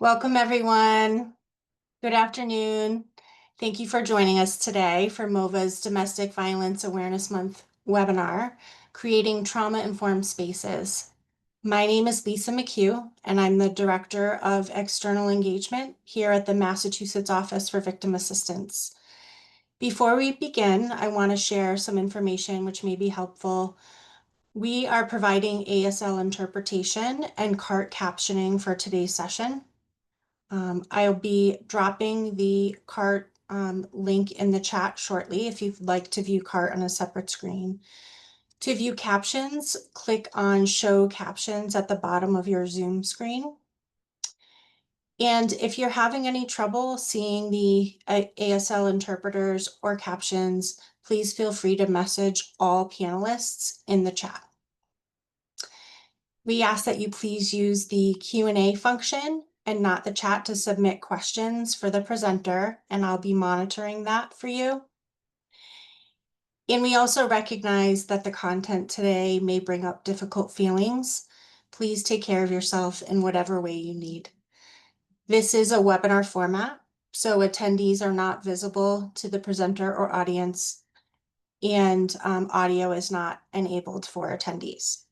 Welcome, everyone. Good afternoon. Thank you for joining us today for MOVA's Domestic Violence Awareness Month webinar, Creating Trauma-Informed Spaces. My name is Lisa McHugh, and I'm the Director of External Engagement here at the Massachusetts Office for Victim Assistance. Before we begin, I want to share some information which may be helpful. We are providing ASL interpretation and CART captioning for today's session. I'll be dropping the CART link in the chat shortly if you'd like to view CART on a separate screen. To view captions, click on Show Captions at the bottom of your Zoom screen. And if you're having any trouble seeing the ASL interpreters or captions, please feel free to message all panelists in the chat. We ask that you please use the Q&A function and not the chat to submit questions for the presenter, and I'll be monitoring that for you. And we also recognize that the content today may bring up difficult feelings. Please take care of yourself in whatever way you need. This is a webinar format, so attendees are not visible to the presenter or audience, and audio is not enabled for attendees.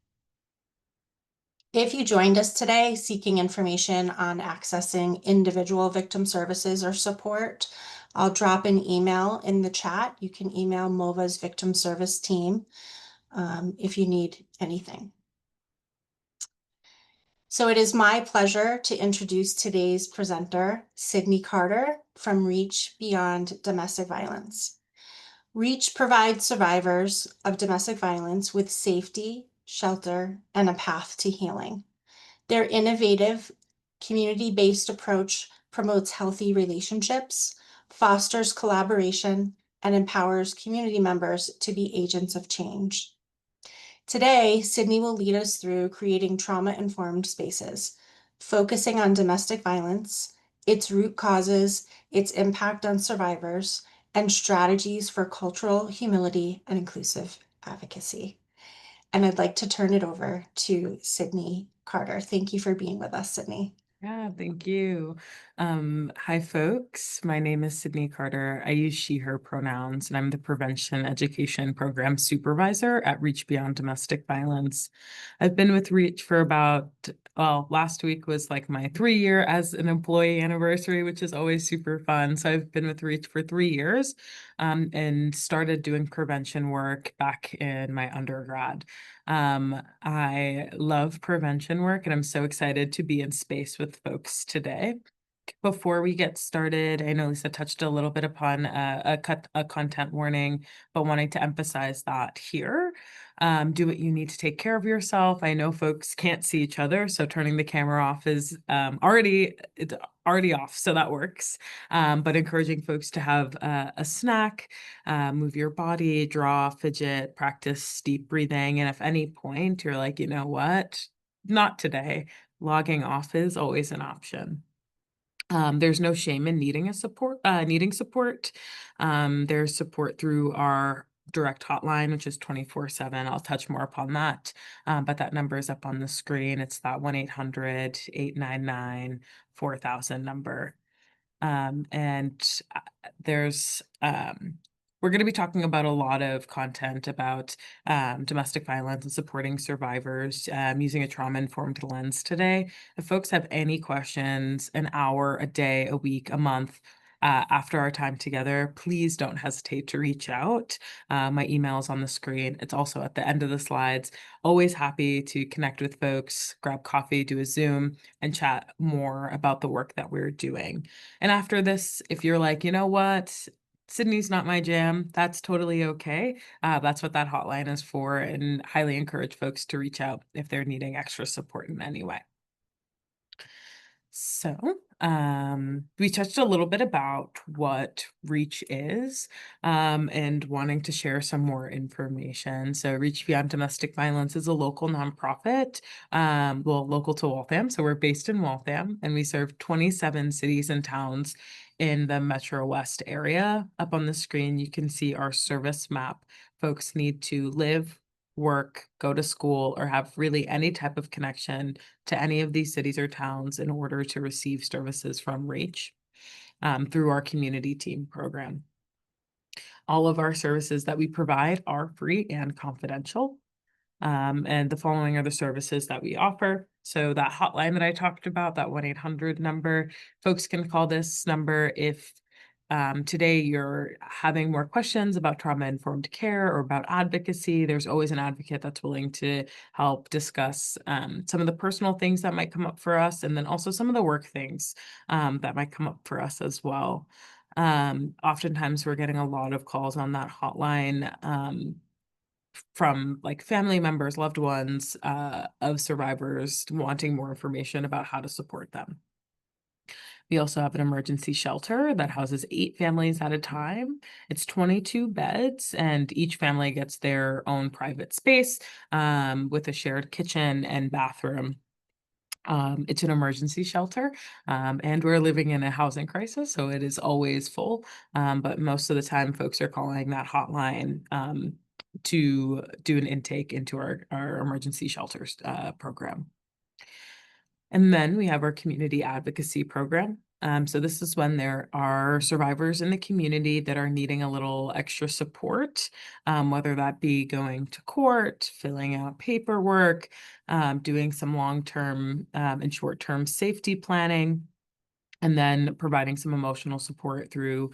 If you joined us today seeking information on accessing individual victim services or support, I'll drop an email in the chat. You can email MOVA's Victim Service team if you need anything. So it is my pleasure to introduce today's presenter, Sydney Carter from Reach Beyond Domestic Violence. Reach provides survivors of domestic violence with safety, shelter, and a path to healing. Their innovative, community-based approach promotes healthy relationships, fosters collaboration, and empowers community members to be agents of change. Today, Sydney will lead us through creating trauma-informed spaces, focusing on domestic violence, its root causes, its impact on survivors, and strategies for cultural humility and inclusive advocacy. And I'd like to turn it over to Sydney Carter. Thank you for being with us, Sydney. Yeah, thank you. Hi, folks. My name is Sydney Carter. I use she, her pronouns, and I'm the Prevention Education Program Supervisor at Reach Beyond Domestic Violence. I've been with Reach for last week was like my 3-year as an employee anniversary, which is always super fun. So I've been with Reach for 3 years and started doing prevention work back in my undergrad. I love prevention work, and I'm so excited to be in space with folks today. Before we get started, I know Lisa touched a little bit upon a content warning, but wanting to emphasize that here. Do what you need to take care of yourself. I know folks can't see each other, so turning the camera off is already off, so that works. But encouraging folks to have a snack, move your body, draw, fidget, practice deep breathing. And if any point you're like, you know what, not today, logging off is always an option. There's no shame in needing support. There's support through our direct hotline, which is 24/7. I'll touch more upon that. But that number is up on the screen. It's that 1-800-899-4000 number. There's we're going to be talking about a lot of content about domestic violence and supporting survivors using a trauma-informed lens today. If folks have any questions, an hour, a day, a week, a month, after our time together, please don't hesitate to reach out. My email is on the screen. It's also at the end of the slides. Always happy to connect with folks, grab coffee, do a Zoom, and chat more about the work that we're doing. And after this, if you're like, you know what, Sydney's not my jam, that's totally okay. That's what that hotline is for, and highly encourage folks to reach out if they're needing extra support in any way. So, we touched a little bit about what Reach is, and wanting to share some more information. So Reach Beyond Domestic Violence is a local nonprofit, local to Waltham. So we're based in Waltham, and we serve 27 cities and towns in the Metro West area. Up on the screen, you can see our service map. Folks need to live, work, go to school, or have really any type of connection to any of these cities or towns in order to receive services from Reach through our community team program. All of our services that we provide are free and confidential. And the following are the services that we offer. So that hotline that I talked about, that 1-800 number, folks can call this number if today you're having more questions about trauma-informed care or about advocacy. There's always an advocate that's willing to help discuss some of the personal things that might come up for us, and then also some of the work things that might come up for us as well. Oftentimes we're getting a lot of calls on that hotline from like family members, loved ones of survivors wanting more information about how to support them. We also have an emergency shelter that houses 8 families at a time. It's 22 beds, and each family gets their own private space with a shared kitchen and bathroom. It's an emergency shelter, and we're living in a housing crisis, so it is always full. But most of the time, folks are calling that hotline to do an intake into our emergency shelters program. And then we have our community advocacy program. So this is when there are survivors in the community that are needing a little extra support, whether that be going to court, filling out paperwork, doing some long-term and short-term safety planning, and then providing some emotional support through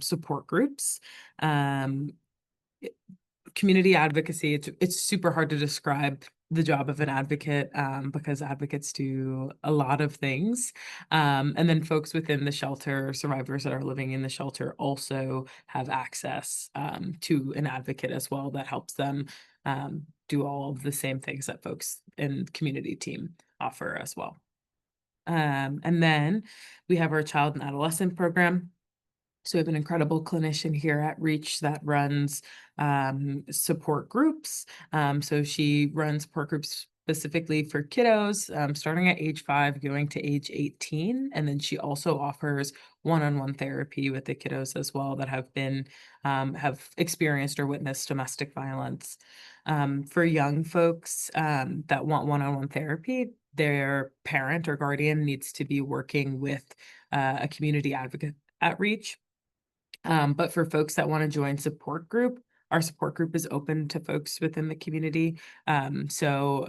support groups. Um, Community advocacy, it's super hard to describe the job of an advocate because advocates do a lot of things. And then folks within the shelter, survivors that are living in the shelter, also have access to an advocate as well that helps them do all of the same things that folks in community team offer as well. And then we have our child and adolescent program. So we have an incredible clinician here at Reach that runs support groups. So she runs support groups specifically for kiddos, starting at age 5, going to age 18. And then she also offers one-on-one therapy with the kiddos as well that have experienced or witnessed domestic violence. For young folks that want one-on-one therapy, their parent or guardian needs to be working with a community advocate at Reach. But for folks that want to join support group, our support group is open to folks within the community. So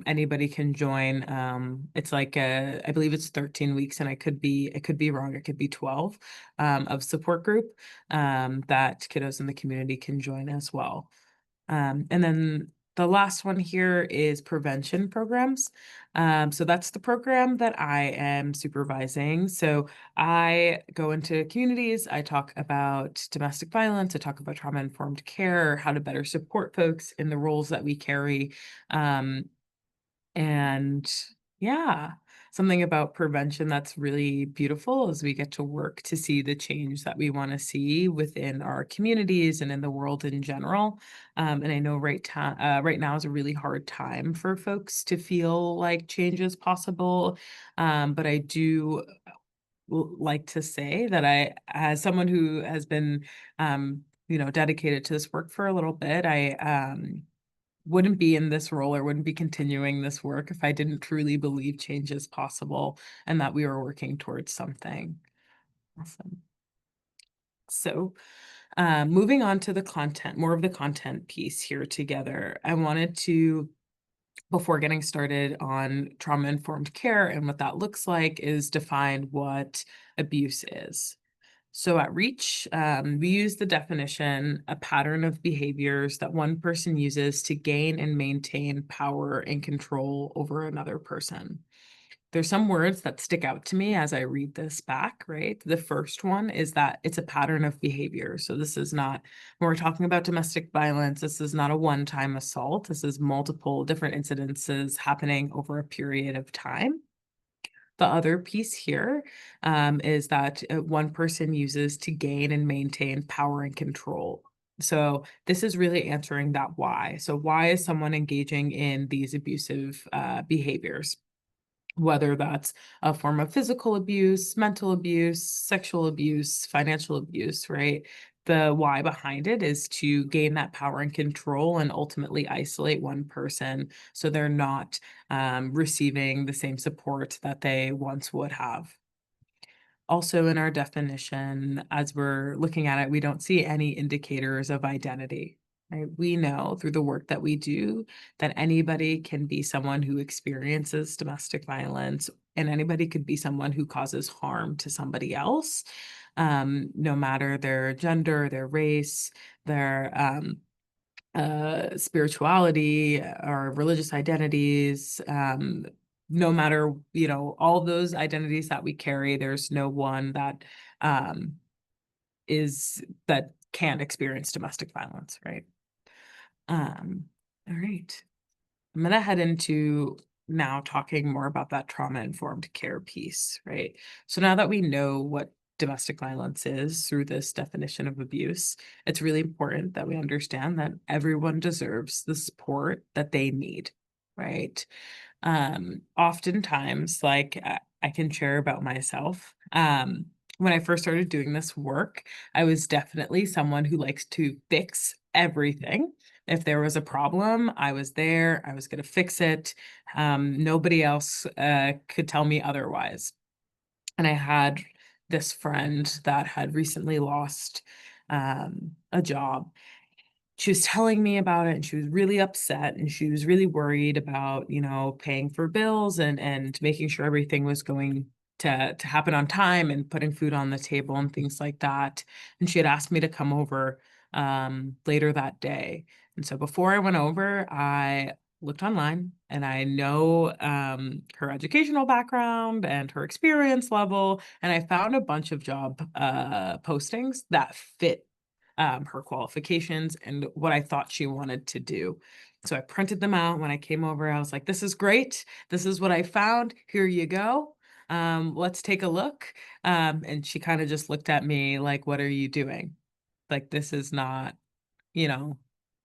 anybody can join. It's like I believe it's 13 weeks, and it could be wrong. It could be 12 of support group that kiddos in the community can join as well. And then the last one here is prevention programs. So that's the program that I am supervising. So I go into communities, I talk about domestic violence, I talk about trauma-informed care, how to better support folks in the roles that we carry. And yeah, something about prevention that's really beautiful is we get to work to see the change that we want to see within our communities and in the world in general. And I know right now is a really hard time for folks to feel like change is possible. But I do like to say that as someone who has been, dedicated to this work for a little bit, I wouldn't be in this role or wouldn't be continuing this work if I didn't truly believe change is possible and that we were working towards something. Awesome. So, moving on to the content, more of the content piece here together. I wanted to, before getting started on trauma-informed care and what that looks like, is define what abuse is. So at Reach, we use the definition, a pattern of behaviors that one person uses to gain and maintain power and control over another person. There's some words that stick out to me as I read this back, right? The first one is that it's a pattern of behavior. So this is not, when we're talking about domestic violence, this is not a one-time assault. This is multiple different incidences happening over a period of time. The other piece here is that one person uses to gain and maintain power and control. So this is really answering that why. So why is someone engaging in these abusive behaviors? Whether that's a form of physical abuse, mental abuse, sexual abuse, financial abuse, right? the why behind it is to gain that power and control and ultimately isolate one person so they're not receiving the same support that they once would have. Also, in our definition, as we're looking at it, we don't see any indicators of identity. Right? We know through the work that we do that anybody can be someone who experiences domestic violence, and anybody could be someone who causes harm to somebody else, no matter their gender, their race, their spirituality or religious identities, no matter, all of those identities that we carry, there's no one that um, that can't experience domestic violence, right? All right. I'm gonna head into now talking more about that trauma-informed care piece, right? So now that we know what domestic violence is through this definition of abuse, it's really important that we understand that everyone deserves the support that they need, right? Oftentimes, like I can share about myself. When I first started doing this work, I was definitely someone who likes to fix everything. If there was a problem, I was there, I was going to fix it. Nobody else could tell me otherwise. And I had this friend that had recently lost a job. She was telling me about it and she was really upset and she was really worried about, paying for bills and making sure everything was going to happen on time and putting food on the table and things like that. And she had asked me to come over later that day. And so before I went over, I looked online and I know her educational background and her experience level, and I found a bunch of job postings that fit her qualifications and what I thought she wanted to do. So I printed them out. When I came over, I was like, this is great. This is what I found. Here you go. Let's take a look. And she kind of just looked at me like, what are you doing? Like, this is not, you know,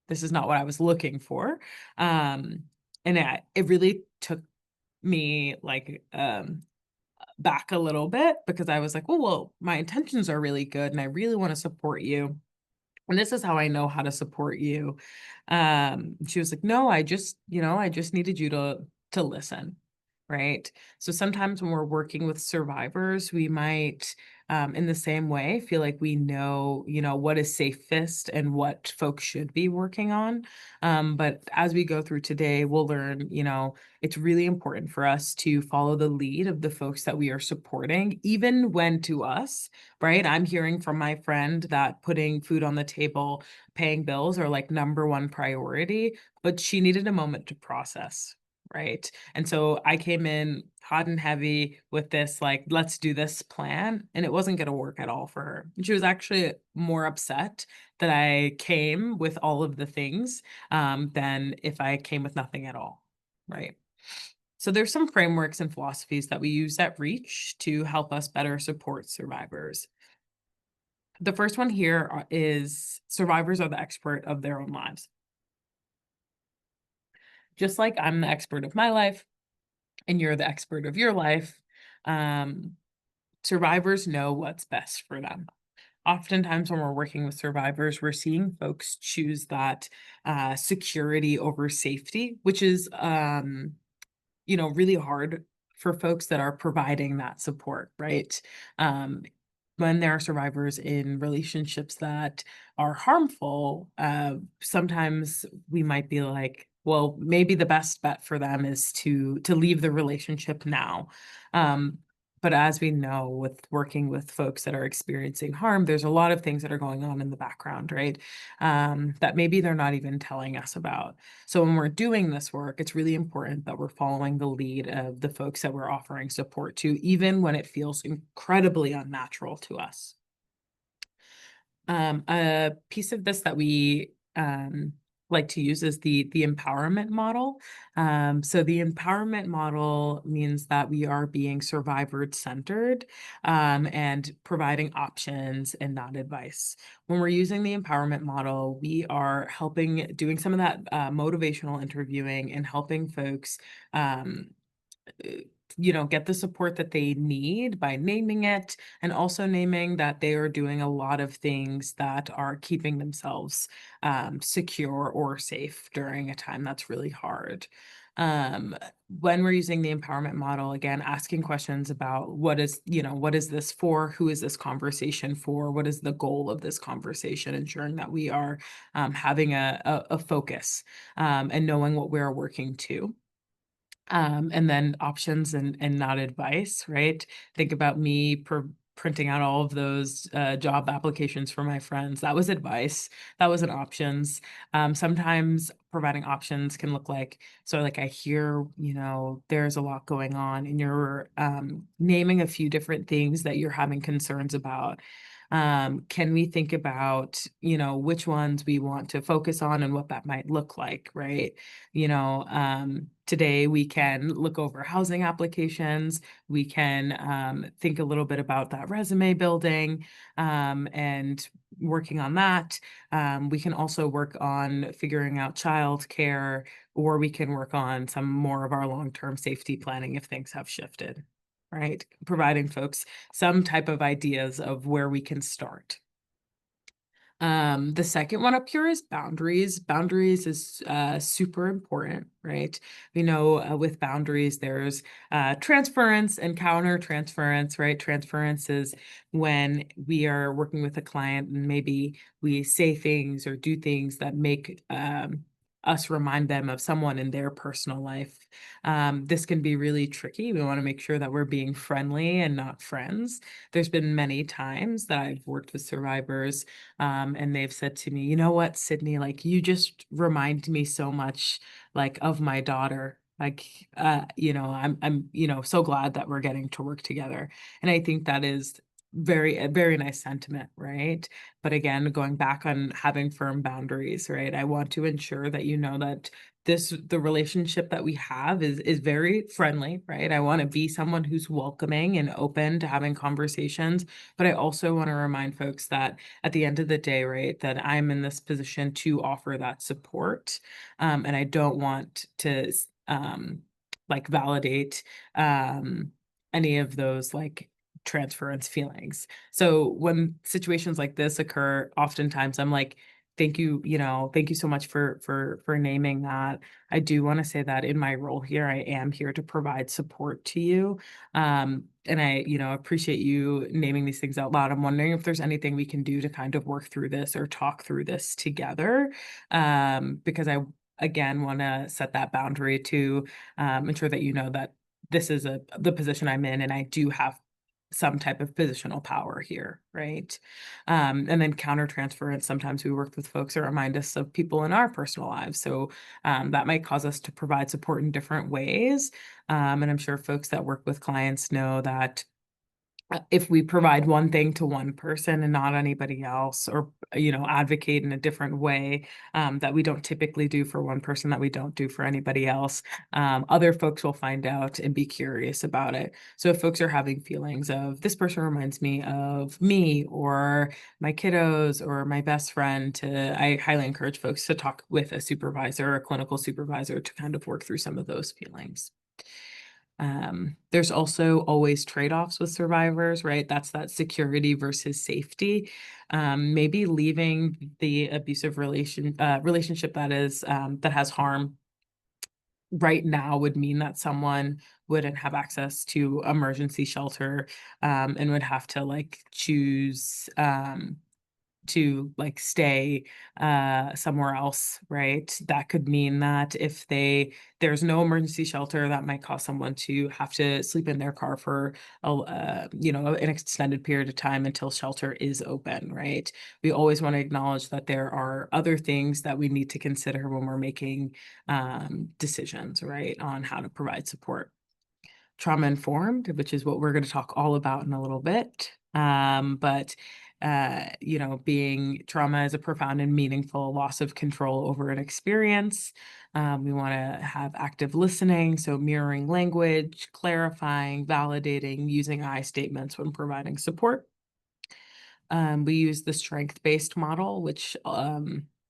this is not what I was looking for. And it really took me like back a little bit because I was like, well, my intentions are really good and I really want to support you, and this is how I know how to support you. She was like, no, I just needed you to listen. Right. So sometimes when we're working with survivors, we might, in the same way, feel like we know, what is safest and what folks should be working on. But as we go through today, we'll learn, it's really important for us to follow the lead of the folks that we are supporting, even when to us, right? I'm hearing from my friend that putting food on the table, paying bills are like number one priority, but she needed a moment to process. Right. And so I came in hot and heavy with this, like, let's do this plan. And it wasn't going to work at all for her. And she was actually more upset that I came with all of the things than if I came with nothing at all. Right. So there's some frameworks and philosophies that we use at Reach to help us better support survivors. The first one here is survivors are the expert of their own lives. Just like I'm the expert of my life and you're the expert of your life, survivors know what's best for them. Oftentimes, when we're working with survivors, we're seeing folks choose that security over safety, which is, really hard for folks that are providing that support, right? Um, when there are survivors in relationships that are harmful, sometimes we might be like, well, maybe the best bet for them is to leave the relationship now. But as we know, with working with folks that are experiencing harm, there's a lot of things that are going on in the background, right? That maybe they're not even telling us about. So when we're doing this work, it's really important that we're following the lead of the folks that we're offering support to, even when it feels incredibly unnatural to us. A piece of this that we like to use is the empowerment model. So the empowerment model means that we are being survivor centered and providing options and not advice. When we're using the empowerment model, we are doing some of that motivational interviewing and helping folks get the support that they need by naming it, and also naming that they are doing a lot of things that are keeping themselves secure or safe during a time that's really hard. Um, when we're using the empowerment model, again, asking questions about what is this for? Who is this conversation for? What is the goal of this conversation? Ensuring that we are having a focus and knowing what we're working to. And then options and not advice, right? Think about me printing out all of those job applications for my friends. That was advice. That wasn't options. Sometimes providing options can look like, so like I hear, there's a lot going on and you're naming a few different things that you're having concerns about. Can we think about, which ones we want to focus on and what that might look like, right? Today we can look over housing applications. We can think a little bit about that resume building and working on that. We can also work on figuring out childcare, or we can work on some more of our long-term safety planning if things have shifted, right? Providing folks some type of ideas of where we can start. The second one up here is boundaries. Boundaries is super important, right? We know with boundaries, there's transference and counter transference, right? Transference is when we are working with a client and maybe we say things or do things that make us remind them of someone in their personal life. This can be really tricky. We want to make sure that we're being friendly and not friends. There's been many times that I've worked with survivors and they've said to me, you know what, Sydney, like you just remind me so much like of my daughter. Like, I'm, so glad that we're getting to work together. And I think that is a very nice sentiment, right? But again, going back on having firm boundaries, right? I want to ensure that that the relationship that we have is very friendly, right? I want to be someone who's welcoming and open to having conversations, but I also want to remind folks that at the end of the day, right, that I'm in this position to offer that support. And I don't want to like validate any of those like transference feelings. So when situations like this occur, oftentimes I'm like, thank you so much for naming that. I do want to say that in my role here, I am here to provide support to you. And I, appreciate you naming these things out loud. I'm wondering if there's anything we can do to kind of work through this or talk through this together. Because I again want to set that boundary to ensure that that this is the position I'm in and I do have some type of positional power here, right? And then counter transference, sometimes we work with folks that remind us of people in our personal lives. So that might cause us to provide support in different ways. And I'm sure folks that work with clients know that if we provide one thing to one person and not anybody else, or advocate in a different way that we don't typically do for one person that we don't do for anybody else, other folks will find out and be curious about it. So if folks are having feelings of this person reminds me of me or my kiddos or my best friend, I highly encourage folks to talk with a supervisor or a clinical supervisor to kind of work through some of those feelings. There's also always trade-offs with survivors, right? That's that security versus safety. Maybe leaving the abusive relationship that has harm right now would mean that someone wouldn't have access to emergency shelter, and would have to like choose to like stay somewhere else, right? That could mean that if there's no emergency shelter, that might cause someone to have to sleep in their car for an extended period of time until shelter is open, right? We always want to acknowledge that there are other things that we need to consider when we're making decisions, right, on how to provide support. Trauma informed, which is what we're going to talk all about in a little bit. But being trauma is a profound and meaningful loss of control over an experience. We want to have active listening, so mirroring language, clarifying, validating, using I statements when providing support. We use the strength-based model, which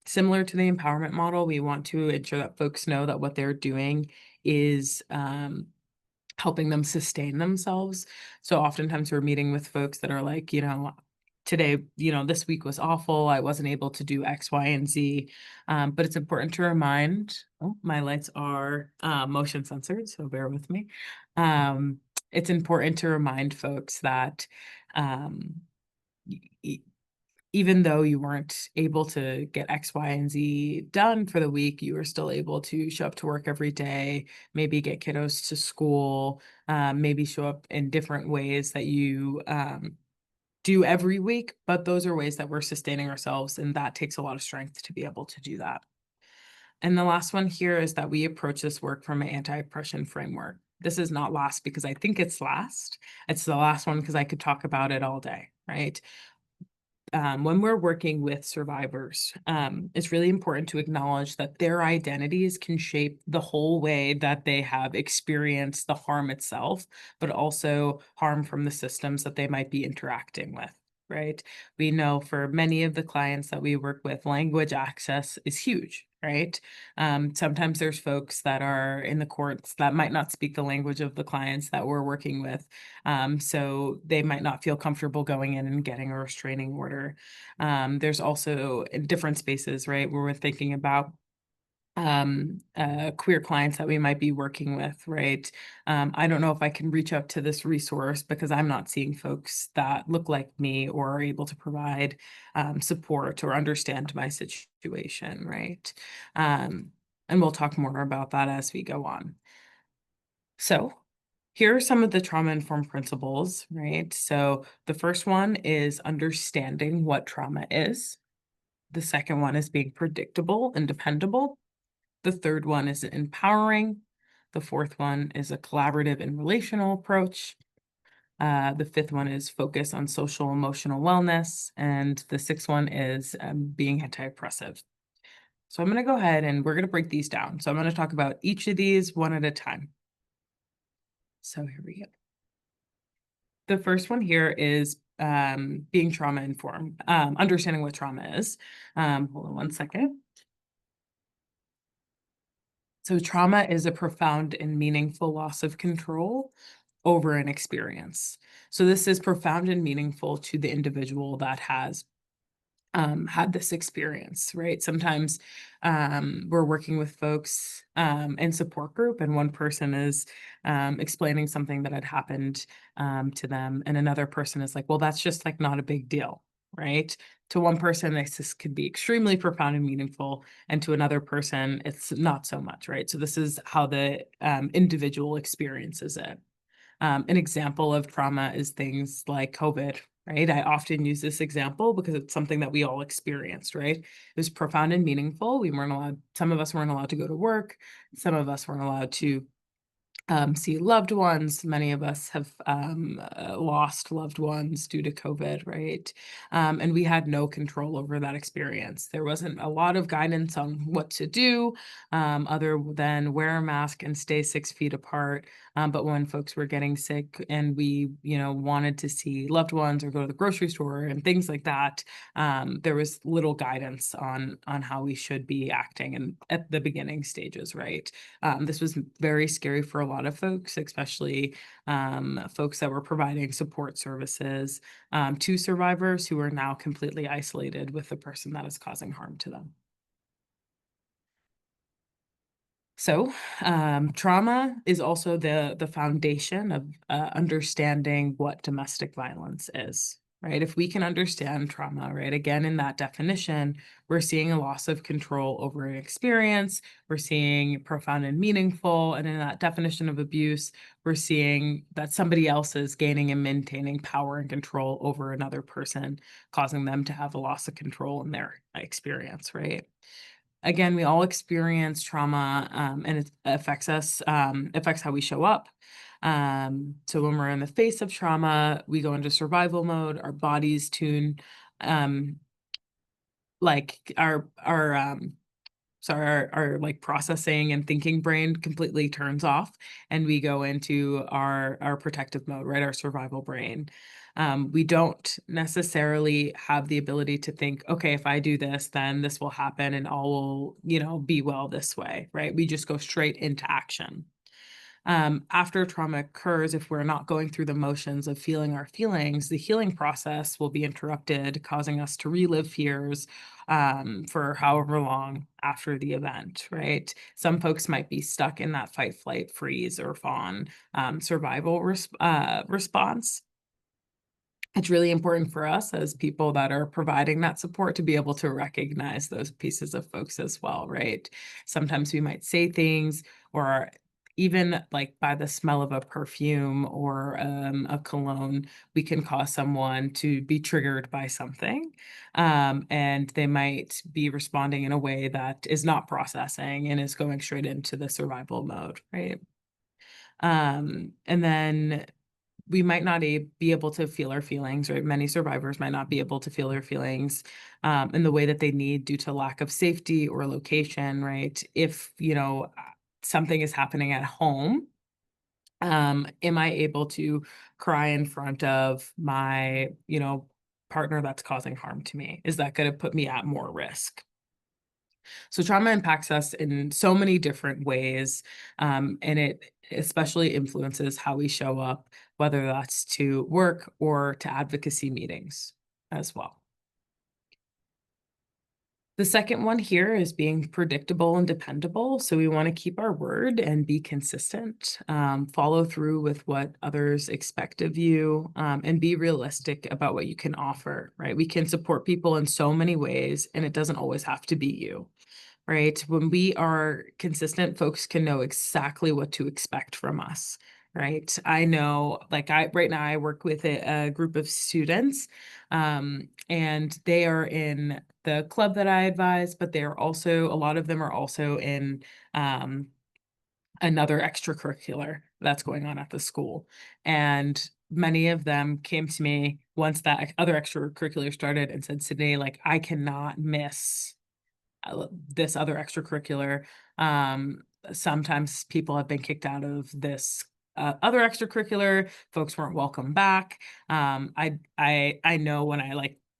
similar to the empowerment model, we want to ensure that folks know that what they're doing is helping them sustain themselves. So oftentimes we're meeting with folks that are like, today, this week was awful. I wasn't able to do X, Y, and Z. But it's important to remind, oh, my lights are motion censored, so bear with me. It's important to remind folks that um, even though you weren't able to get X, Y, and Z done for the week, you were still able to show up to work every day, maybe get kiddos to school, maybe show up in different ways that you do every week. But those are ways that we're sustaining ourselves, and that takes a lot of strength to be able to do that. And the last one here is that we approach this work from an anti-oppression framework. This is not last because I think it's last. It's the last one because I could talk about it all day, right? When we're working with survivors, it's really important to acknowledge that their identities can shape the whole way that they have experienced the harm itself, but also harm from the systems that they might be interacting with, right? We know for many of the clients that we work with, language access is huge, right? Sometimes there's folks that are in the courts that might not speak the language of the clients that we're working with. So they might not feel comfortable going in and getting a restraining order. There's also in different spaces, right, where we're thinking about queer clients that we might be working with, right? I don't know if I can reach out to this resource because I'm not seeing folks that look like me or are able to provide support or understand my situation, right? And we'll talk more about that as we go on. So here are some of the trauma-informed principles, right? So the first one is understanding what trauma is. The second one is being predictable and dependable. The third one is empowering. The fourth one is a collaborative and relational approach. The fifth one is focus on social emotional wellness. And the sixth one is being anti-oppressive. So I'm going to go ahead and we're going to break these down. So I'm going to talk about each of these one at a time. So here we go. The first one here is being trauma informed, understanding what trauma is. Hold on one second. So trauma is a profound and meaningful loss of control over an experience. So this is profound and meaningful to the individual that has had this experience, right? Sometimes we're working with folks in support group, and one person is explaining something that had happened to them, and another person is like, well, that's just like not a big deal, right? To one person, this could be extremely profound and meaningful, and to another person, it's not so much, right? So this is how the individual experiences it. An example of trauma is things like COVID, right? I often use this example because it's something that we all experienced, right? It was profound and meaningful. We weren't allowed, some of us weren't allowed to go to work. Some of us weren't allowed to see loved ones. Many of us have lost loved ones due to COVID, right? And we had no control over that experience. There wasn't a lot of guidance on what to do other than wear a mask and stay 6 feet apart. But when folks were getting sick and we, wanted to see loved ones or go to the grocery store and things like that, there was little guidance on how we should be acting and at the beginning stages, right? This was very scary for a lot of folks, especially folks that were providing support services to survivors who are now completely isolated with the person that is causing harm to them. So trauma is also the foundation of understanding what domestic violence is, right? If we can understand trauma, right, again, in that definition, we're seeing a loss of control over an experience, we're seeing profound and meaningful, and in that definition of abuse, we're seeing that somebody else is gaining and maintaining power and control over another person, causing them to have a loss of control in their experience, right? Again, we all experience trauma, and it affects us, affects how we show up. So when we're in the face of trauma, we go into survival mode, our bodies tune, like our like processing and thinking brain completely turns off, and we go into our protective mode, right? Our survival brain. We don't necessarily have the ability to think, okay, if I do this, then this will happen and all will, be well this way, right? We just go straight into action. After trauma occurs, if we're not going through the motions of feeling our feelings, the healing process will be interrupted, causing us to relive fears for however long after the event, right? Some folks might be stuck in that fight, flight, freeze, or fawn survival response. It's really important for us as people that are providing that support to be able to recognize those pieces of folks as well, right? Sometimes we might say things, or even like by the smell of a perfume or a cologne, we can cause someone to be triggered by something. And they might be responding in a way that is not processing and is going straight into the survival mode, right? And then we might not be able to feel our feelings, right? Many survivors might not be able to feel their feelings in the way that they need due to lack of safety or location, right? If, something is happening at home, am I able to cry in front of my, partner that's causing harm to me? Is that going to put me at more risk? So trauma impacts us in so many different ways, and it especially influences how we show up, whether that's to work or to advocacy meetings as well. The second one here is being predictable and dependable. So we want to keep our word and be consistent, follow through with what others expect of you, and be realistic about what you can offer, right? We can support people in so many ways, and it doesn't always have to be you. Right? When we are consistent, folks can know exactly what to expect from us, right? I know, like right now I work with a group of students, and they are in the club that I advise, but they're also, a lot of them are also in another extracurricular that's going on at the school. And many of them came to me once that other extracurricular started and said, Sydney, like, I cannot miss this other extracurricular. Um, Sometimes people have been kicked out of this other extracurricular. Folks weren't welcome back. I know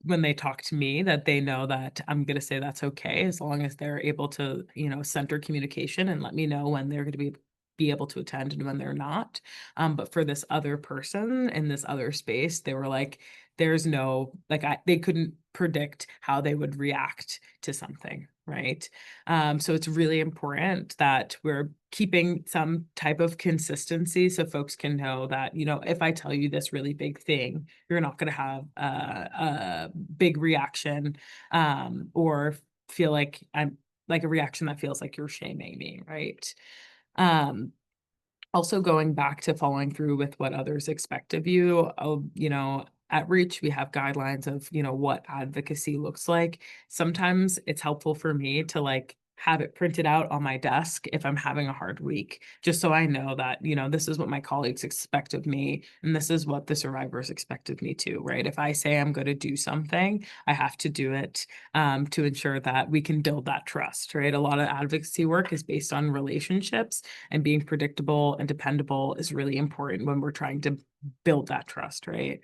when they talk to me that they know that I'm going to say that's okay as long as they're able to, center communication and let me know when they're going to be able to attend and when they're not. But for this other person in this other space, they were like, there's no, like, they couldn't predict how they would react to something, right? So it's really important that we're keeping some type of consistency so folks can know that, if I tell you this really big thing, you're not going to have a big reaction, or feel like I'm like a reaction that feels like you're shaming me, right? Um, Also going back to following through with what others expect of you. At Reach, we have guidelines of, what advocacy looks like. Sometimes it's helpful for me to like have it printed out on my desk if I'm having a hard week, just so I know that, this is what my colleagues expect of me, and this is what the survivors expect of me too, right? If I say I'm going to do something, I have to do it, to ensure that we can build that trust, right? A lot of advocacy work is based on relationships, and being predictable and dependable is really important when we're trying to build that trust, right?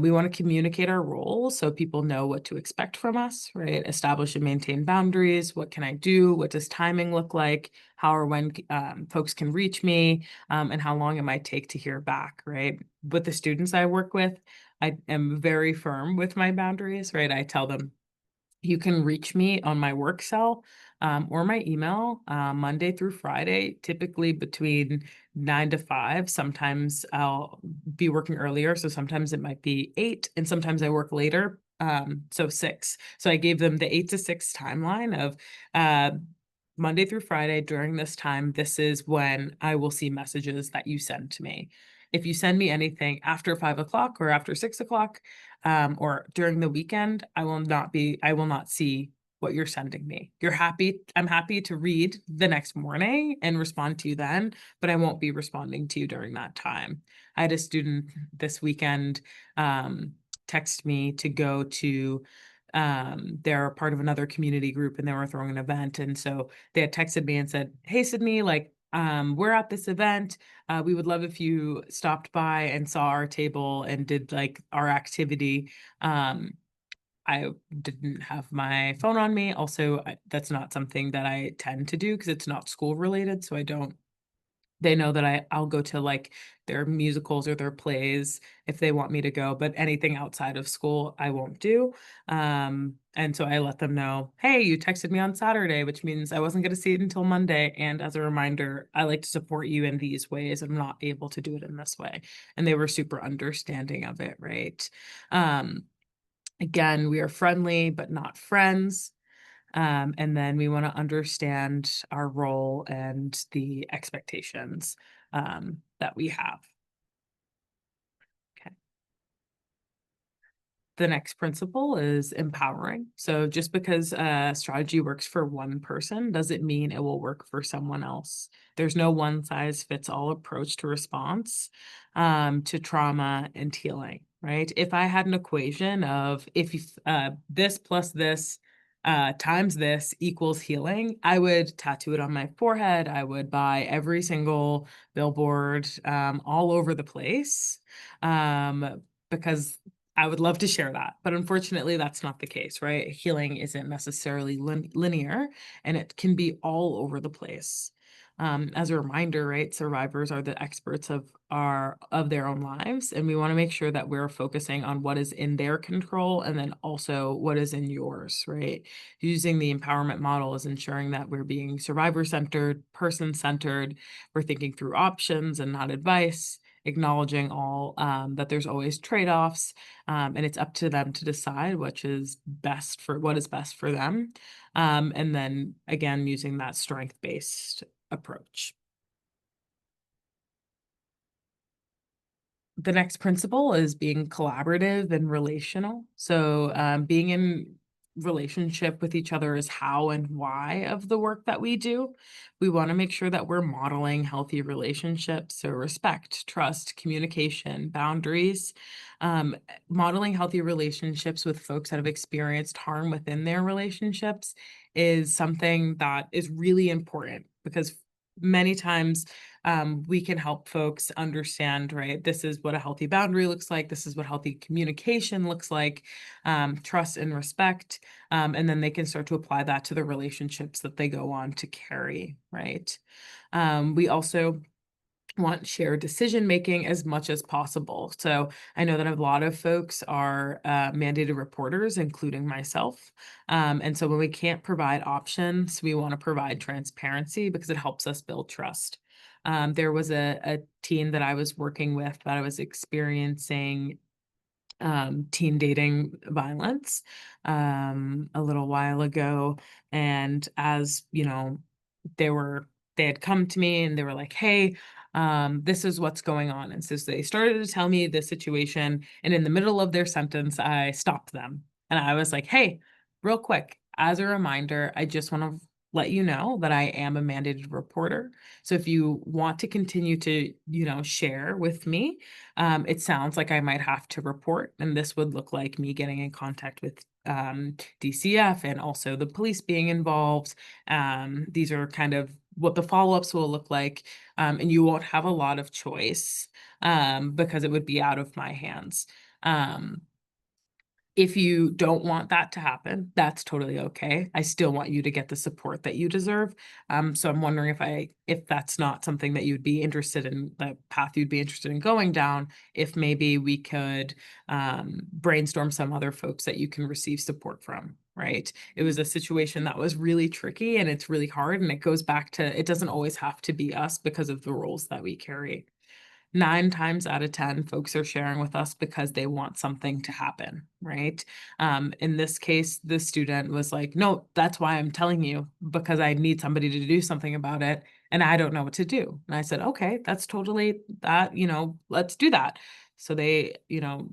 We want to communicate our role so people know what to expect from us, right? Establish and maintain boundaries. What can I do? What does timing look like? How or when folks can reach me, and how long it might take to hear back, right? With the students I work with, I am very firm with my boundaries, right? I tell them, you can reach me on my work cell, or my email, Monday through Friday, typically between 9 to 5. Sometimes I'll be working earlier, so sometimes it might be 8, and sometimes I work later, so 6. So I gave them the 8 to 6 timeline of Monday through Friday. During this time, this is when I will see messages that you send to me. If you send me anything after 5 o'clock or after 6 o'clock, or during the weekend, I will not see what you're sending me. I'm happy to read the next morning and respond to you then, but I won't be responding to you during that time. I had a student this weekend text me to go to, they're part of another community group and they were throwing an event. And so they had texted me and said, hey, Sydney, like, we're at this event. We would love if you stopped by and saw our table and did like our activity. I didn't have my phone on me. Also, that's not something that I tend to do because it's not school related. So I don't They know that I'll go to, like, their musicals or their plays if they want me to go, but anything outside of school, I won't do. And so I let them know, "Hey, you texted me on Saturday, which means I wasn't gonna see it until Monday, and as a reminder, I like to support you in these ways. I'm not able to do it in this way." And they were super understanding of it, right? Um, Again, we are friendly, but not friends. And then we want to understand our role and the expectations that we have. Okay. The next principle is empowering. So just because a strategy works for one person doesn't mean it will work for someone else. There's no one size fits all approach to response to trauma and healing, right? If I had an equation of if you, this plus this times this equals healing, I would tattoo it on my forehead. I would buy every single billboard all over the place because I would love to share that, but unfortunately, that's not the case, right? Healing isn't necessarily linear, and it can be all over the place. As a reminder, right, survivors are the experts of their own lives, and we want to make sure that we're focusing on what is in their control and then also what is in yours, right? Using the empowerment model is ensuring that we're being survivor centered, person centered, we're thinking through options and not advice, acknowledging all that there's always trade-offs, and it's up to them to decide which is best for what is best for them. And then again, using that strength-based approach. The next principle is being collaborative and relational. So, being in relationship with each other is how and why of the work that we do. We want to make sure that we're modeling healthy relationships. So, respect, trust, communication, boundaries, modeling healthy relationships with folks that have experienced harm within their relationships is something that is really important because many times we can help folks understand, right? This is what a healthy boundary looks like. This is what healthy communication looks like, trust and respect. And then they can start to apply that to the relationships that they go on to carry, right? We also want shared decision making as much as possible. So I know that a lot of folks are mandated reporters, including myself. And so when we can't provide options, we want to provide transparency because it helps us build trust. There was a teen that I was working with that I was experiencing teen dating violence a little while ago. And as you know, they had come to me and they were like, "Hey, this is what's going on." And so they started to tell me the situation, and in the middle of their sentence, I stopped them. And I was like, "Hey, real quick, as a reminder, I just want to let you know that I am a mandated reporter. So if you want to continue to, share with me, it sounds like I might have to report, and this would look like me getting in contact with DCF and also the police being involved. These are kind of what the follow-ups will look like, and you won't have a lot of choice because it would be out of my hands. Um, if you don't want that to happen, that's totally okay. I still want you to get the support that you deserve. So I'm wondering if that's not something that you'd be interested in, the path you'd be interested in going down, if maybe we could brainstorm some other folks that you can receive support from, right? It was a situation that was really tricky and it's really hard, and it goes back to it doesn't always have to be us because of the roles that we carry. 9 times out of 10, folks are sharing with us because they want something to happen, right? In this case, the student was like, "No, that's why I'm telling you, because I need somebody to do something about it, and I don't know what to do." And I said, "Okay, that's totally that, let's do that." So they,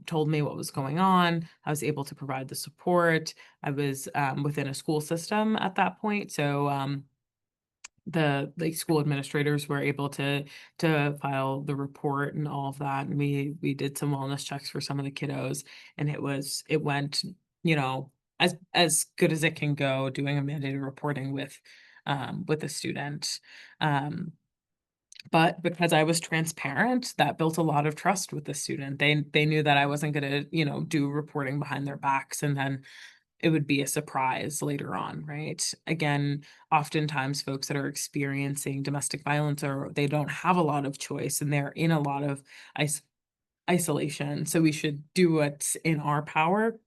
told me what was going on. I was able to provide the support. I was within a school system at that point, so the like school administrators were able to file the report and all of that, and we did some wellness checks for some of the kiddos, and it went, as good as it can go doing a mandated reporting with a student. But because I was transparent, that built a lot of trust with the student. They knew that I wasn't gonna, do reporting behind their backs and then it would be a surprise later on, right? Again, oftentimes folks that are experiencing domestic violence or they don't have a lot of choice and they're in a lot of is- isolation. So we should do what's in our power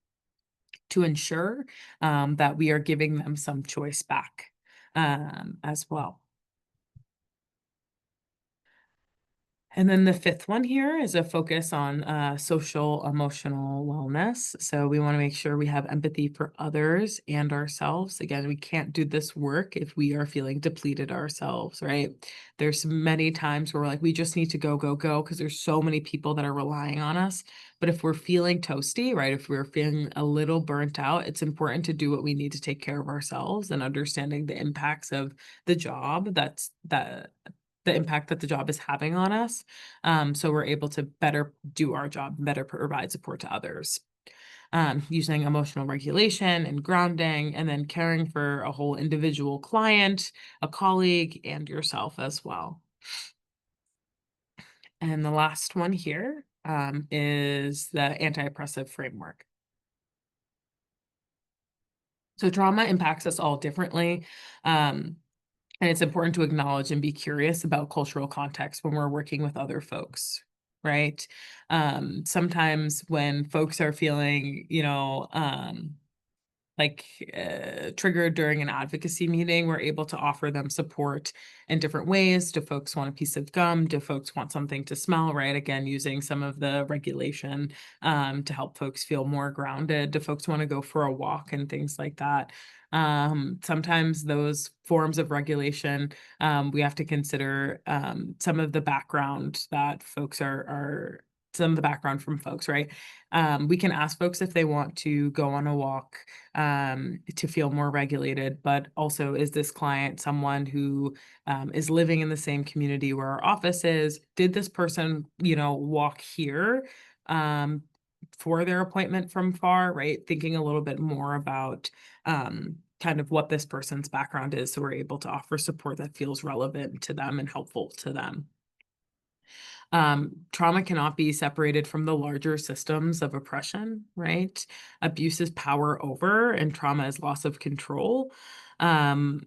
to ensure that we are giving them some choice back as well. And then the fifth one here is a focus on social emotional wellness. So we want to make sure we have empathy for others and ourselves. Again, we can't do this work if we are feeling depleted ourselves, right? There's many times where we're like, we just need to go, go, go, because there's so many people that are relying on us. But if we're feeling toasty, right, if we're feeling a little burnt out, it's important to do what we need to take care of ourselves and understanding the impacts of the job the impact that the job is having on us. So we're able to better do our job, better provide support to others. Using emotional regulation and grounding, and then caring for a whole individual client, a colleague, and yourself as well. And the last one here is the anti-oppressive framework. So trauma impacts us all differently. And it's important to acknowledge and be curious about cultural context when we're working with other folks, right? Sometimes when folks are feeling, like triggered during an advocacy meeting, we're able to offer them support in different ways. Do folks want a piece of gum? Do folks want something to smell, right? Again, using some of the regulation to help folks feel more grounded. Do folks want to go for a walk and things like that? Sometimes those forms of regulation, we have to consider some of the background that folks are some of the background from folks, right? We can ask folks if they want to go on a walk to feel more regulated, but also is this client someone who is living in the same community where our office is? Did this person, walk here for their appointment from far, right? Thinking a little bit more about kind of what this person's background is, so we're able to offer support that feels relevant to them and helpful to them. Trauma cannot be separated from the larger systems of oppression, right? Abuse is power over, and trauma is loss of control. Um,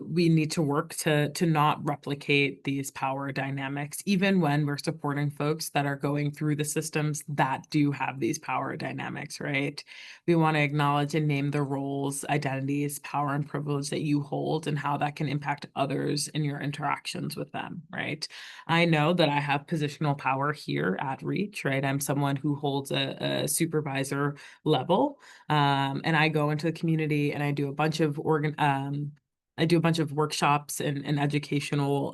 we need to work to not replicate these power dynamics, even when we're supporting folks that are going through the systems that do have these power dynamics, right? We want to acknowledge and name the roles, identities, power, and privilege that you hold and how that can impact others in your interactions with them, right? I know that I have positional power here at Reach, right? I'm someone who holds a supervisor level, and I go into the community and I do a bunch of workshops and educational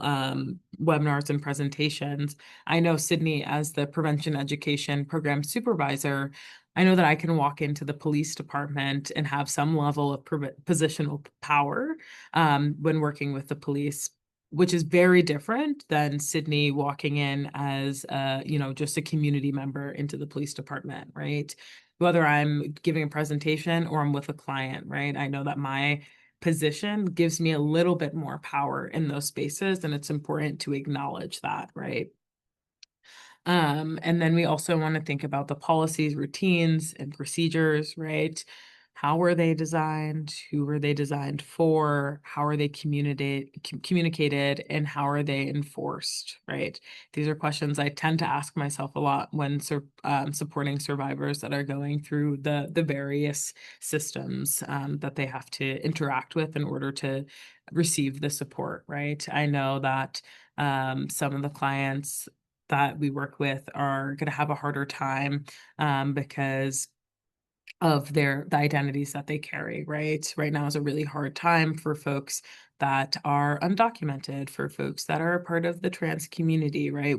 webinars and presentations. I know Sydney, as the prevention education program supervisor, I know that I can walk into the police department and have some level of positional power when working with the police, which is very different than Sydney walking in as just a community member into the police department, right? Whether I'm giving a presentation or I'm with a client, right? I know that my position gives me a little bit more power in those spaces, and it's important to acknowledge that, right? And then we also want to think about the policies, routines, and procedures, right? How were they designed? Who were they designed for? How are they communicated? And how are they enforced, right? These are questions I tend to ask myself a lot when supporting survivors that are going through the various systems that they have to interact with in order to receive the support, right? I know that some of the clients that we work with are going to have a harder time because of the identities that they carry, right? Right now is a really hard time for folks that are undocumented, for folks that are a part of the trans community, right?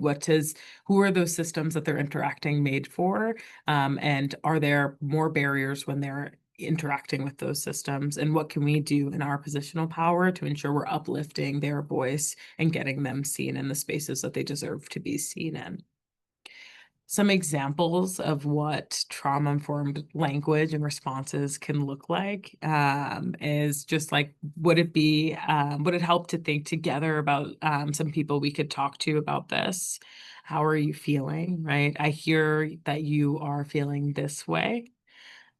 Who are those systems that they're interacting made for? And are there more barriers when they're interacting with those systems? And what can we do in our positional power to ensure we're uplifting their voice and getting them seen in the spaces that they deserve to be seen in? Some examples of what trauma-informed language and responses can look like is just like, would it help to think together about some people we could talk to about this? How are you feeling, right? I hear that you are feeling this way.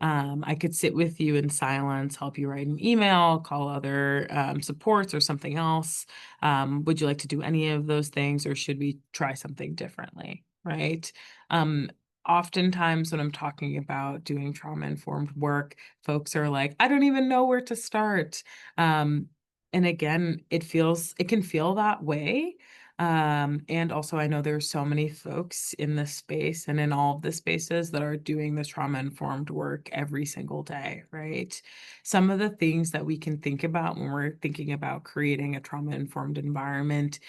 I could sit with you in silence, help you write an email, call other supports or something else. Would you like to do any of those things, or should we try something differently? Right. Um, Oftentimes, when I'm talking about doing trauma informed work, folks are like, I don't even know where to start. Um, and again, it can feel that way. And also, I know there's so many folks in this space and in all of the spaces that are doing this trauma informed work every single day, right? Some of the things that we can think about when we're thinking about creating a trauma informed environment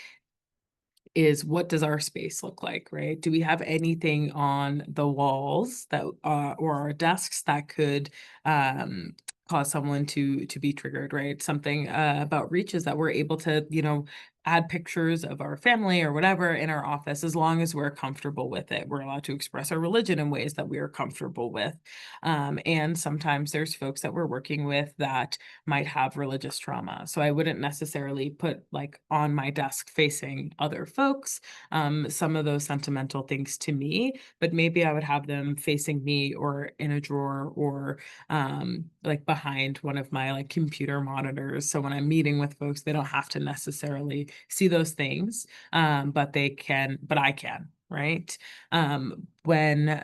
is, what does our space look like, right? Do we have anything on the walls that or our desks that could um cause someone to be triggered, right? Something about Reach is that we're able to, add pictures of our family or whatever in our office as long as we're comfortable with it. We're allowed to express our religion in ways that we are comfortable with. And sometimes there's folks that we're working with that might have religious trauma. So I wouldn't necessarily put like on my desk facing other folks some of those sentimental things to me, but maybe I would have them facing me or in a drawer or like behind one of my like computer monitors. So when I'm meeting with folks, they don't have to necessarily see those things, but I can. Right. When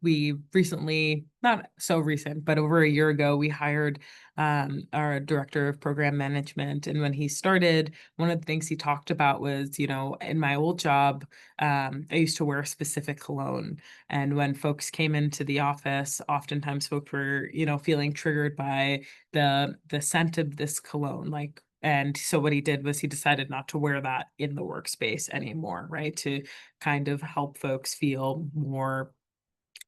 we recently, not so recent, but over a year ago, we hired our director of program management. And when he started, one of the things he talked about was, in my old job, I used to wear a specific cologne. And when folks came into the office, oftentimes folks were, feeling triggered by the scent of this cologne. And so what he did was he decided not to wear that in the workspace anymore, right? To kind of help folks feel more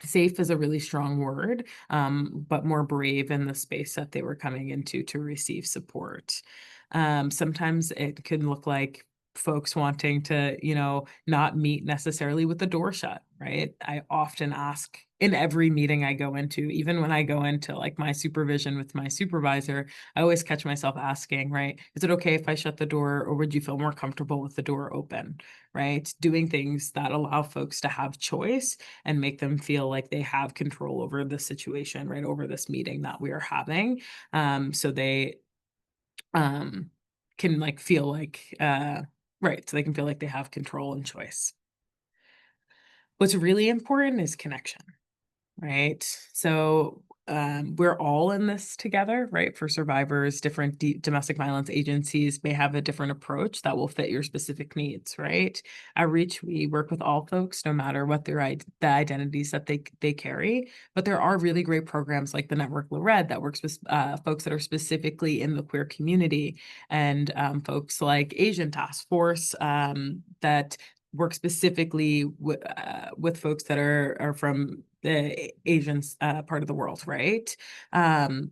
safe is a really strong word, but more brave in the space that they were coming into to receive support. Sometimes it can look like folks wanting to, not meet necessarily with the door shut, right? I often ask in every meeting I go into, even when I go into like my supervision with my supervisor, I always catch myself asking, right, is it okay if I shut the door, or would you feel more comfortable with the door open? Right? Doing things that allow folks to have choice and make them feel like they have control over the situation, right, over this meeting that we are having. So they um, can like feel like, right, so they can feel like they have control and choice. What's really important is connection. Right. So we're all in this together, right? For survivors, different domestic violence agencies may have a different approach that will fit your specific needs, right? At Reach, we work with all folks, no matter what the identities that they carry. But there are really great programs like the Network Red that works with folks that are specifically in the queer community, and folks like Asian Task Force that work specifically with folks that are from the Asian part of the world, right? Um,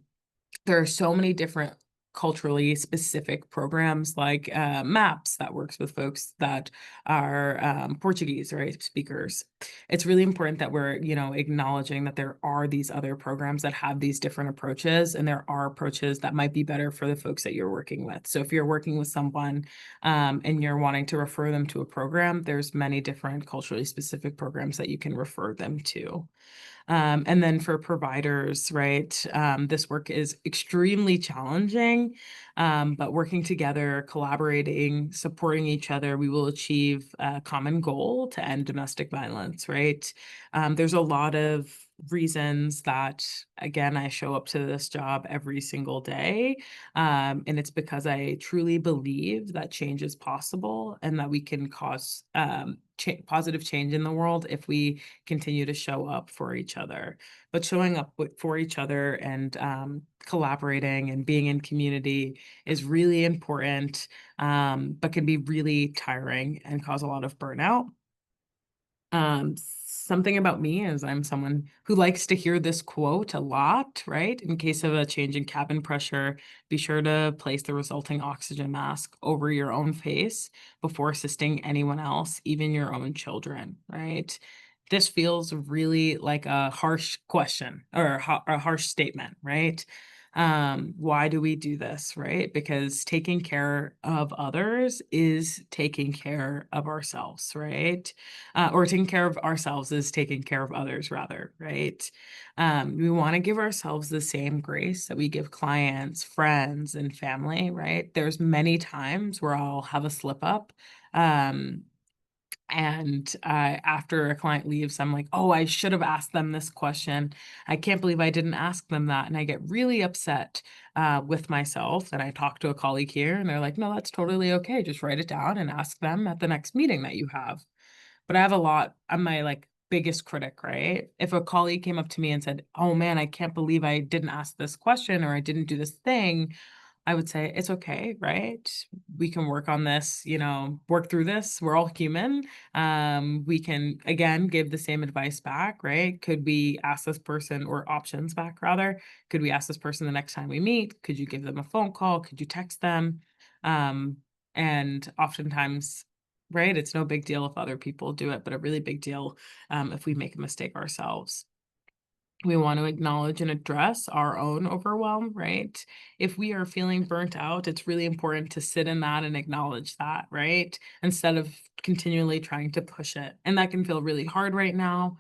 there are so many different culturally specific programs like MAPS that works with folks that are Portuguese, right, speakers. It's really important that we're, acknowledging that there are these other programs that have these different approaches, and there are approaches that might be better for the folks that you're working with. So if you're working with someone and you're wanting to refer them to a program, there's many different culturally specific programs that you can refer them to. And then for providers, right, this work is extremely challenging, but working together, collaborating, supporting each other, we will achieve a common goal to end domestic violence, right? There's a lot of reasons that, again, I show up to this job every single day. And it's because I truly believe that change is possible and that we can cause positive change in the world if we continue to show up for each other. But showing up for each other and collaborating and being in community is really important, but can be really tiring and cause a lot of burnout. Something about me is I'm someone who likes to hear this quote a lot, right? In case of a change in cabin pressure, be sure to place the resulting oxygen mask over your own face before assisting anyone else, even your own children, right? This feels really like a harsh question or a harsh statement, right? Why do we do this, right? Because taking care of others is taking care of ourselves, right? Or taking care of ourselves is taking care of others, rather, right? We want to give ourselves the same grace that we give clients, friends, and family, right? There's many times where I'll have a slip up. Um, and after a client leaves, I'm like, oh, I should have asked them this question. I can't believe I didn't ask them that. And I get really upset with myself. And I talk to a colleague here, and they're like, no, that's totally okay. Just write it down and ask them at the next meeting that you have. But I have a lot. I'm my like biggest critic, right? If a colleague came up to me and said, oh man, I can't believe I didn't ask this question or I didn't do this thing, I would say, it's okay, right? We can work on this, work through this. We're all human. We can, again, give the same advice back, right? Could we ask this person, or options back rather? Could we ask this person the next time we meet? Could you give them a phone call? Could you text them? Um, and oftentimes, right, it's no big deal if other people do it, but a really big deal if we make a mistake ourselves. We want to acknowledge and address our own overwhelm, right? If we are feeling burnt out, it's really important to sit in that and acknowledge that, right? Instead of continually trying to push it. And that can feel really hard right now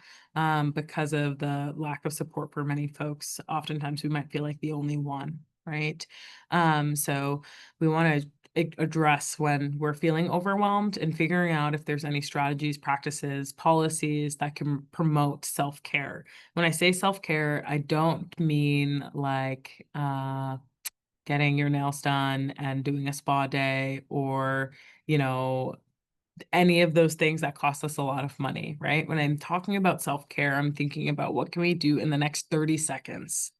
because of the lack of support for many folks. Oftentimes we might feel like the only one, right? So we want to address when we're feeling overwhelmed and figuring out if there's any strategies, practices, policies that can promote self-care. When I say self-care, I don't mean like getting your nails done and doing a spa day, or, you know, any of those things that cost us a lot of money, right? When I'm talking about self-care, I'm thinking about what can we do in the next 30 seconds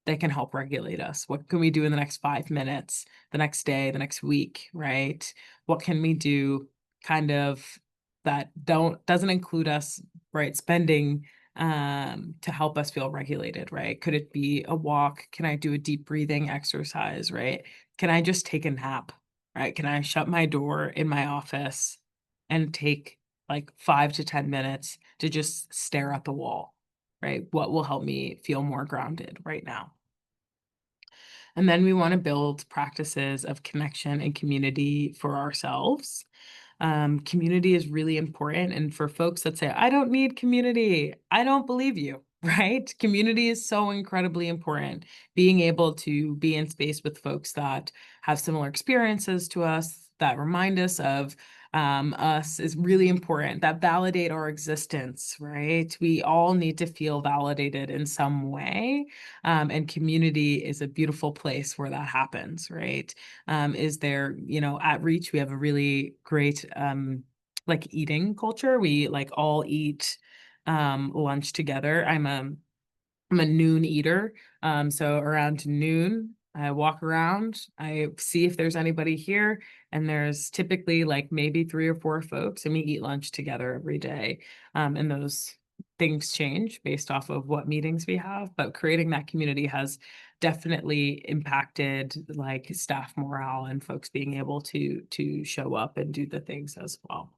that can help regulate us? What can we do in the next 5 minutes, the next day, the next week, right? What can we do kind of that doesn't include us, right, spending to help us feel regulated, right? Could it be a walk? Can I do a deep breathing exercise, right? Can I just take a nap, right? Can I shut my door in my office and take like 5 to 10 minutes to just stare at the wall? Right? What will help me feel more grounded right now? And then we want to build practices of connection and community for ourselves. Community is really important. And for folks that say, I don't need community, I don't believe you, right? Community is so incredibly important. Being able to be in space with folks that have similar experiences to us, that remind us of us, is really important, that validate our existence, right? We all need to feel validated in some way. And community is a beautiful place where that happens, right? Is there, at Reach, we have a really great like eating culture. We like all eat lunch together. I'm a noon eater. So around noon, I walk around, I see if there's anybody here, and there's typically like maybe 3 or 4 folks, and we eat lunch together every day. And those things change based off of what meetings we have, but creating that community has definitely impacted like staff morale and folks being able to show up and do the things as well.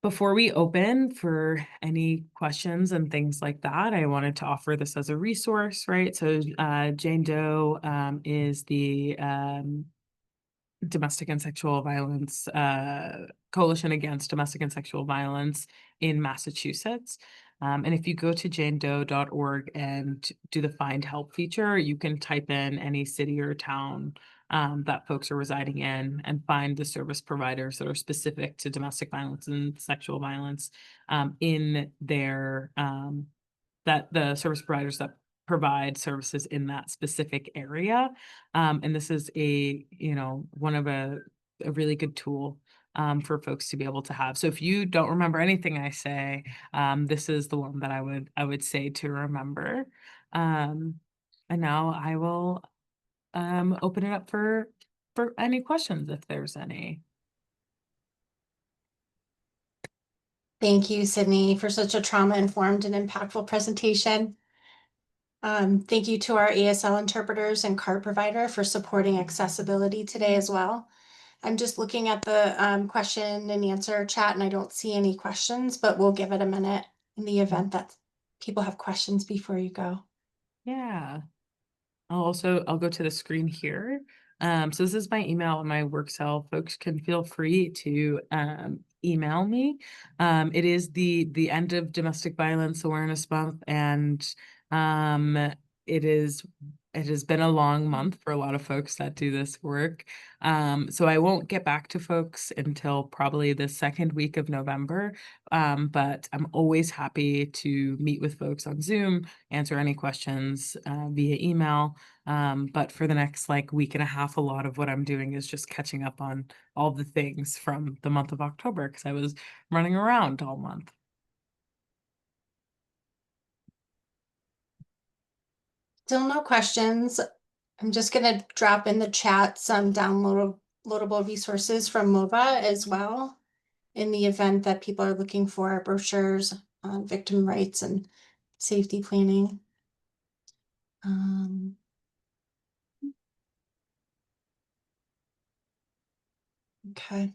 Before we open for any questions and things like that, I wanted to offer this as a resource, right? So Jane Doe is the Domestic and Sexual Violence Coalition Against Domestic and Sexual Violence in Massachusetts. And if you go to janedoe.org and do the find help feature, you can type in any city or town that folks are residing in and find the service providers that are specific to domestic violence and sexual violence in their that the service providers that provide services in that specific area. And this is one of a really good tool for folks to be able to have. So if you don't remember anything I say, this is the one that I would say to remember. And now I will open it up for any questions if there's any. Thank you, Sydney, for such a trauma-informed and impactful presentation. Thank you to our ASL interpreters and card provider for supporting accessibility today as well. I'm just looking at the question and answer chat, and I don't see any questions, but we'll give it a minute in the event that people have questions before you go. Yeah. I'll go to the screen here. So this is my email and my work cell. Folks can feel free to email me. It is the end of Domestic Violence Awareness Month, and um, it has been a long month for a lot of folks that do this work. So I won't get back to folks until probably the second week of November. But I'm always happy to meet with folks on Zoom, answer any questions via email. But for the next like week and a half, a lot of what I'm doing is just catching up on all the things from the month of October because I was running around all month. Still no questions. I'm just gonna drop in the chat some downloadable resources from MOVA as well, in the event that people are looking for brochures on victim rights and safety planning. Okay.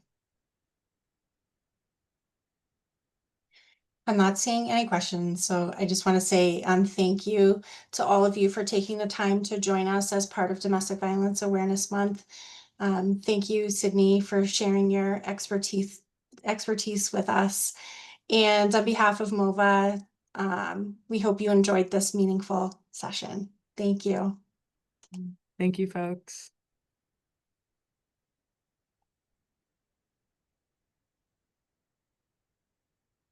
I'm not seeing any questions, so I just want to say thank you to all of you for taking the time to join us as part of Domestic Violence Awareness Month. Thank you, Sydney, for sharing your expertise with us. And on behalf of MOVA, we hope you enjoyed this meaningful session. Thank you. Thank you, folks.